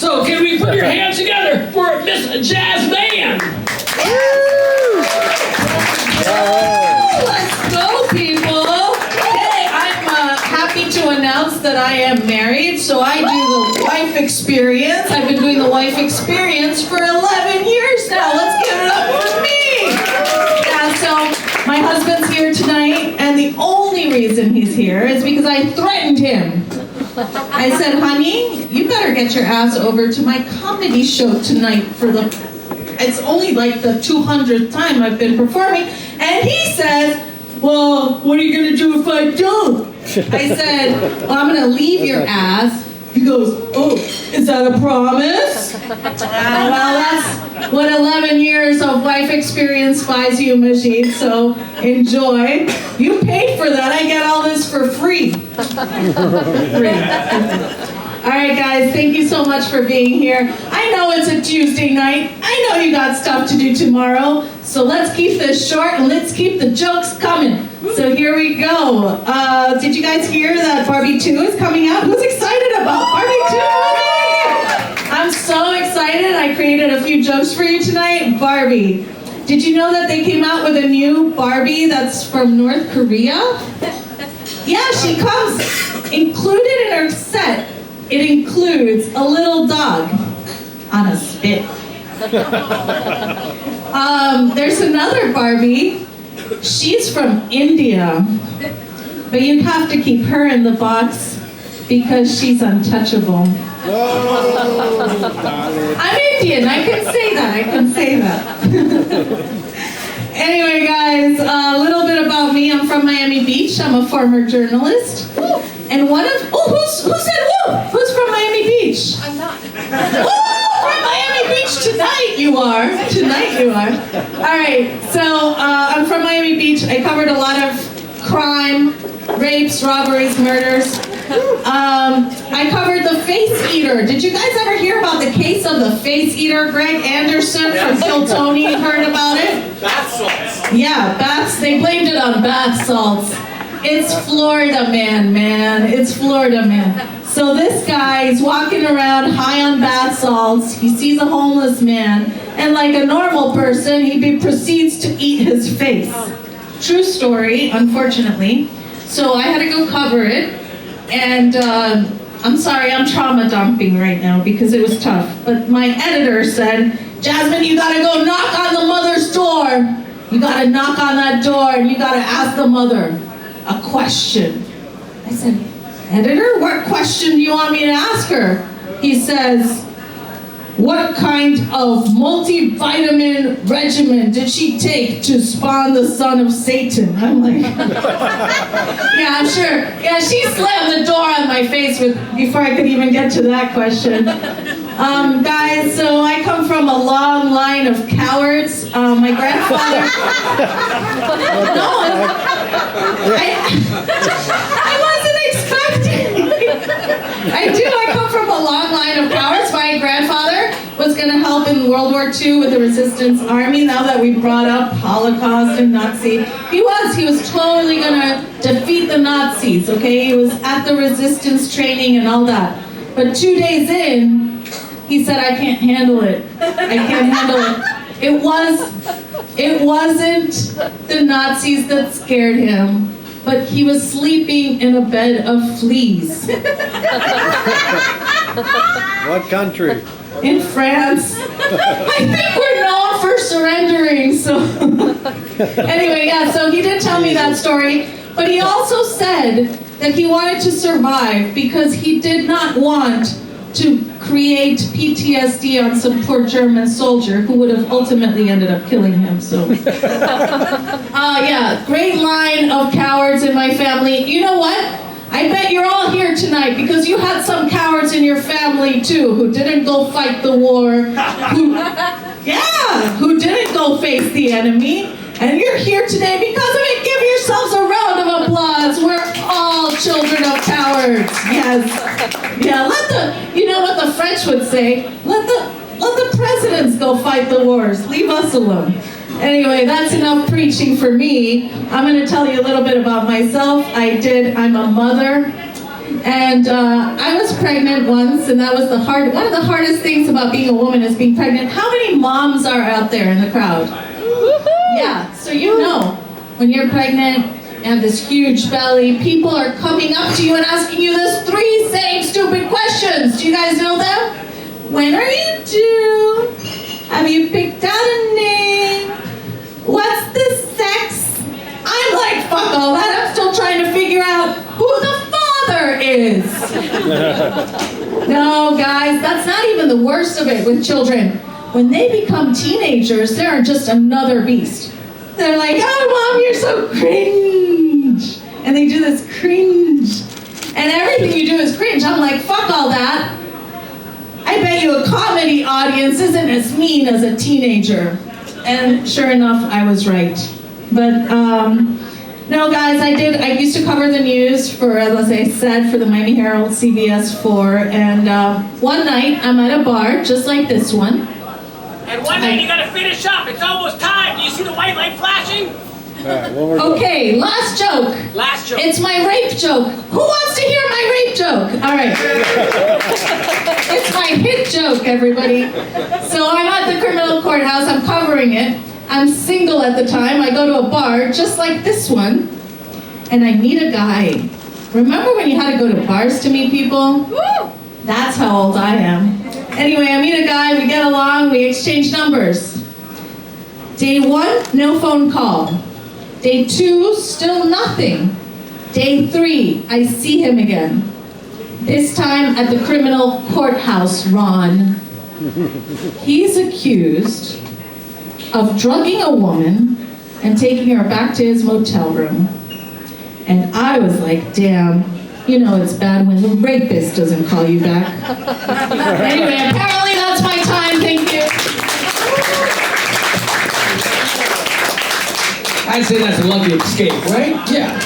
So can we put your hands together for Miss Jasmine? Let's go, people. Hey, I'm happy to announce that I am married, so I do the wife experience. I've been doing the wife experience for 11 years now. Let's give it up for me. Yeah, so my husband's here tonight, and the only reason he's here is because I threatened him. I said, honey, you better get your ass over to my comedy show tonight for it's only like the 200th time I've been performing. And he says, well, what are you going to do if I don't? I said, well, I'm going to leave your ass. He goes, oh, is that a promise? Well, that's what 11 years of life experience buys you, Majid, so enjoy. You paid for that. I get all this for free. All right, guys, thank you so much for being here. I know it's a Tuesday night. I know you got stuff to do tomorrow. So let's keep this short and let's keep the jokes coming. So here we go. Did you guys hear that Barbie 2 is coming out? Who's excited about Barbie 2? I'm so excited. I created a few jokes for you tonight. Barbie. Did you know that they came out with a new Barbie that's from North Korea? Yeah, she comes included in her set. It includes a little dog on a spit. There's another Barbie. She's from India, but you have to keep her in the box because she's untouchable. I'm Indian. I can say that. Anyway, guys, a little bit about me. I'm from Miami Beach. I'm a former journalist. And one of, who said woo? Who's from Miami Beach? I'm not. From Miami Beach tonight you are. Tonight you are. All right, so I'm from Miami Beach. I covered a lot of crime, rapes, robberies, murders. I covered the face eater. Did you guys ever hear about the case of the face eater? Greg Anderson from Kill Tony heard about it? Bath salts. Yeah, baths. They blamed it on bath salts. It's Florida man. It's Florida man. So this guy is walking around high on bath salts. He sees a homeless man, and like a normal person, he proceeds to eat his face. True story, unfortunately. So I had to go cover it, and I'm sorry, I'm trauma dumping right now because it was tough. But my editor said, Jasmine, you gotta go knock on the mother's door. You gotta knock on that door, and you gotta ask the mother a question. I said, editor, what question do you want me to ask her? He says, what kind of multivitamin regimen did she take to spawn the son of Satan? I'm like, yeah, I'm sure. Yeah, she slammed the door on my face before I could even get to that question. Guys, so I come from a long line of cowards. My grandfather... I wasn't expecting. I come from a long line of cowards. My grandfather was going to help in World War II with the Resistance Army. Now that we brought up Holocaust and Nazi, he was totally going to defeat the Nazis, okay? He was at the resistance training and all that. But 2 days in, he said, I can't handle it. I can't handle it. It wasn't the Nazis that scared him, but he was sleeping in a bed of fleas. What country? In France. I think we're known for surrendering, so. Anyway, yeah, so he did tell me that story, but he also said that he wanted to survive because he did not want to create PTSD on some poor German soldier who would have ultimately ended up killing him, so. Yeah, great line of cowards in my family. You know what? I bet you're all here tonight because you had some cowards in your family too who didn't go fight the war, who didn't go face the enemy, and you're here today because of it. Give yourselves a round of applause. We're all children of cowards. Yes. Yeah, you know what the French would say, let the presidents go fight the wars. Leave us alone. Anyway, that's enough preaching for me. I'm going to tell you a little bit about myself. I'm a mother, And I was pregnant once, and that was one of the hardest things about being a woman is being pregnant. How many moms are out there in the crowd? Yeah, so you know, when you're pregnant and this huge belly, people are coming up to you and asking you those 3 same stupid questions. Do you guys know them? When are you due? Have you picked out a name? What's the sex? I'm like, fuck all that. I'm still trying to figure out who the father is. No, guys, that's not even the worst of it with children. When they become teenagers, they're just another beast. They're like, oh, Mom, you're so cringe. And they do this cringe. And everything you do is cringe. I'm like, fuck all that. I bet you a comedy audience isn't as mean as a teenager. And sure enough, I was right. But no, guys, I used to cover the news for, as I said, for the Miami Herald, CBS 4. And one night, I'm at a bar, just like this one. And one night you gotta finish up. It's almost time. Do you see the white light flashing? Okay, last joke. Last joke. It's my rape joke. Who wants to hear my rape joke? All right. It's my hit joke, everybody. So I'm at the criminal courthouse. I'm covering it. I'm single at the time. I go to a bar just like this one, and I meet a guy. Remember when you had to go to bars to meet people? That's how old I am. Anyway, I meet a guy. We get along. We exchange numbers. Day 1, no phone call. Day 2, still nothing. Day 3, I see him again. This time at the criminal courthouse, Ron. He's accused of drugging a woman and taking her back to his motel room. And I was like, damn, you know it's bad when the rapist doesn't call you back. Anyway, apparently that's my time, thank you. I'd say that's a lucky escape, right? Yeah.